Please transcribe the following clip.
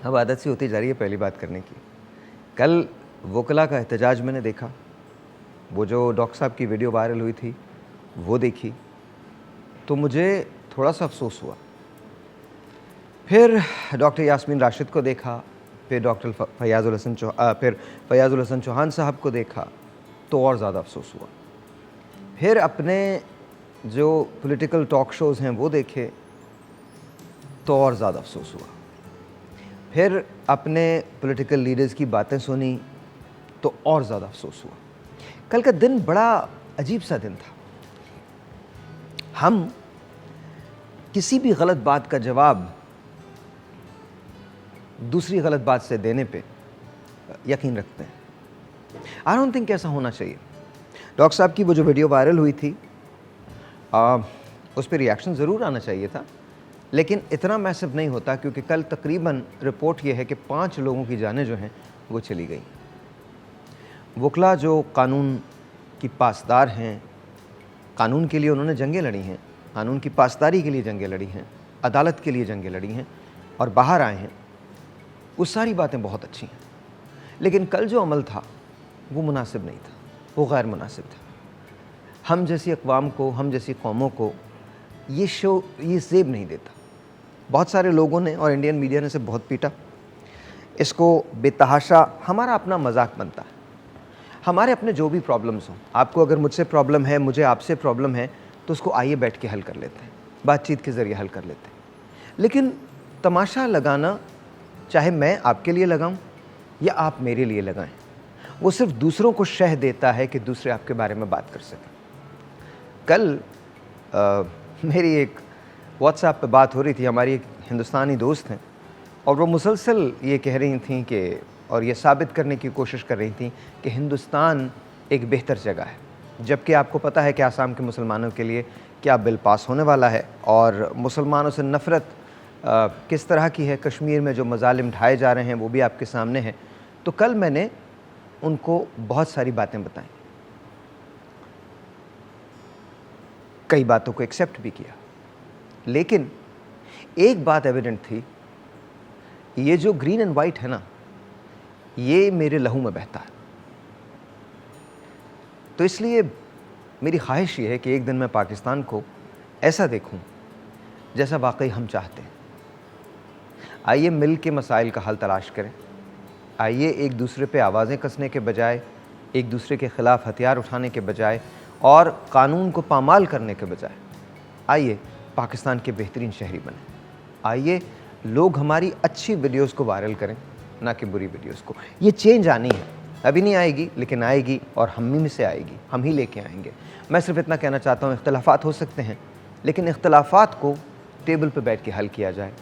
अब आदत सी होती जा रही है पहली बात करने की। कल वकला का एहतजाज मैंने देखा, वो जो डॉक्टर साहब की वीडियो वायरल हुई थी वो देखी, तो मुझे थोड़ा सा अफसोस हुआ। फिर डॉक्टर यास्मीन राशिद को देखा, फिर डॉक्टर फयाजुल हसन चौहान साहब को देखा, तो और ज़्यादा अफसोस हुआ। फिर अपने जो पॉलिटिकल टॉक शोज़ हैं वो देखे, तो और ज़्यादा अफसोस हुआ। फिर अपने पॉलिटिकल लीडर्स की बातें सुनी, तो और ज़्यादा अफसोस हुआ। कल का दिन बड़ा अजीब सा दिन था। हम किसी भी गलत बात का जवाब दूसरी गलत बात से देने पे यकीन रखते हैं। आई डोंट थिंक ऐसा होना चाहिए। डॉक्टर साहब की वो जो वीडियो वायरल हुई थी, उस पर रिएक्शन ज़रूर आना चाहिए था, लेकिन इतना मैसिव नहीं होता, क्योंकि कल तकरीबन रिपोर्ट ये है कि 5 लोगों की जानें जो हैं वो चली गई। वकला जो कानून की पासदार हैं, कानून के लिए उन्होंने जंगें लड़ी हैं, कानून की पासदारी के लिए जंगें लड़ी हैं, अदालत के लिए जंगें लड़ी हैं और बाहर आए हैं, वो सारी बातें बहुत अच्छी हैं। लेकिन कल जो अमल था वो मुनासिब नहीं था, वो गैर मुनासिब था। हम जैसी अक़वाम को, हम जैसी कौमों को ये ज़ेब नहीं देता। बहुत सारे लोगों ने और इंडियन मीडिया ने इसे बहुत पीटा, इसको बेतहाशा हमारा अपना मजाक बनता है। हमारे अपने जो भी प्रॉब्लम्स हों, आपको अगर मुझसे प्रॉब्लम है, मुझे आपसे प्रॉब्लम है, तो उसको आइए बैठ के हल कर लेते हैं, बातचीत के ज़रिए हल कर लेते हैं। लेकिन तमाशा लगाना, चाहे मैं आपके लिए लगाऊं या आप मेरे लिए लगाएं, वो सिर्फ दूसरों को शह देता है कि दूसरे आपके बारे में बात कर सकें। कल मेरी एक व्हाट्सएप पे बात हो रही थी, हमारी एक हिंदुस्तानी दोस्त हैं, और वो मुसलसल ये कह रही थी कि, और ये साबित करने की कोशिश कर रही थी कि हिंदुस्तान एक बेहतर जगह है, जबकि आपको पता है कि आसाम के मुसलमानों के लिए क्या बिल पास होने वाला है और मुसलमानों से नफ़रत किस तरह की है, कश्मीर में जो मज़ालिम ढाए जा रहे हैं वो भी आपके सामने है। तो कल मैंने उनको बहुत सारी बातें बताई, कई बातों को एक्सेप्ट भी किया, लेकिन एक बात एविडेंट थी, ये जो ग्रीन एंड वाइट है ना, ये मेरे लहू में बहता है। तो इसलिए मेरी ख्वाहिश ये है कि एक दिन मैं पाकिस्तान को ऐसा देखूं जैसा वाकई हम चाहते हैं। आइए मिल के मसाइल का हल तलाश करें। आइए एक दूसरे पे आवाज़ें कसने के बजाय, एक दूसरे के ख़िलाफ़ हथियार उठाने के बजाय और कानून को पामाल करने के बजाय, आइए पाकिस्तान के बेहतरीन शहरी बने। आइए लोग हमारी अच्छी वीडियोस को वायरल करें, ना कि बुरी वीडियोस को। ये चेंज आनी है, अभी नहीं आएगी लेकिन आएगी, और हम ही में से आएगी, हम ही लेके आएंगे। मैं सिर्फ इतना कहना चाहता हूँ, इख्तलाफात हो सकते हैं, लेकिन इख्तलाफात को टेबल पर बैठ के हल किया जाए,